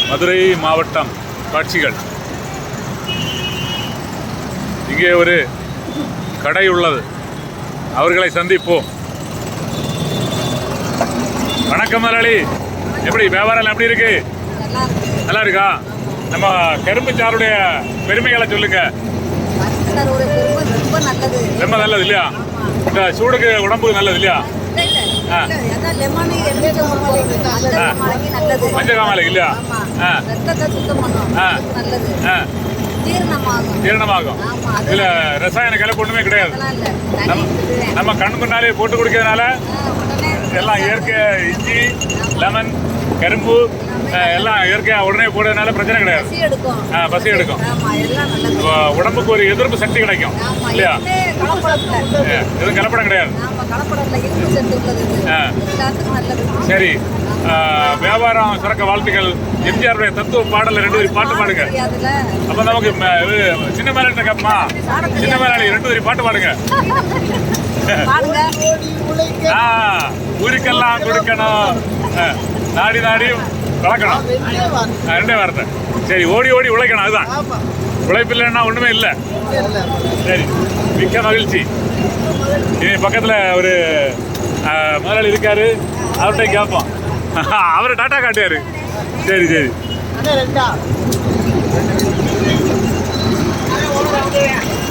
மதுரை மாவட்டம் காட்சிகள். இங்கே ஒரு கடை உள்ளது, அவர்களை சந்திப்போம். வணக்கம் முதலாளி, எப்படி வியாபாரம் எப்படி இருக்கு? நல்லா இருக்கா? நம்ம கரும்பு சாருடைய பெருமைகளை சொல்லுங்க. ரொம்ப நல்லது இல்லையா? இந்த சூடுக்கு உடம்புக்கு நல்லது இல்லையா? மஞ்சகாமலை இல்லையா? ஜீரணமாகும். இதுல ரசாயன கலப்பு ஒண்ணுமே கிடையாது. நம்ம கண் முன்னாலே போட்டு குடிக்கிறதுனால எல்லாம் இயற்கை. இஞ்சி, லெமன், கரும்பு எல்லாம் இயற்கையா உடனே போடுறதுனால பிரச்சனை கிடையாது. பசி எடுக்கும். உடம்புக்கு ஒரு எதிர்ப்பு சக்தி கிடைக்கும் இல்லையா? எதுவும் கலப்படம் கிடையாது. சரி, வியாபாரம் சிறக்க வாழ்த்துக்கள். எம்ஜிஆருடைய தத்துவ பாடல 2 வரி பாட்டு பாடுங்க. அப்ப நமக்கு சின்ன மேல கப்பமா சின்ன மேலாளி 2 வரி பாட்டு பாடுங்க. ஊருக்கெல்லாம் கொடுக்கணும், நாடி நாடி வளர்க்கணும். 2 வார்த்தை. சரி, ஓடி ஓடி உழைக்கணும். அதுதான் உழைப்பு. இல்லைன்னா ஒண்ணுமே இல்லை. சரி, மிக்க மகிழ்ச்சி. இனி பக்கத்துல ஒரு முதலாளி இருக்காரு, அவர்கிட்ட கேட்போம். அவரு டாட்டா காட்டியாரு. சரி சரி.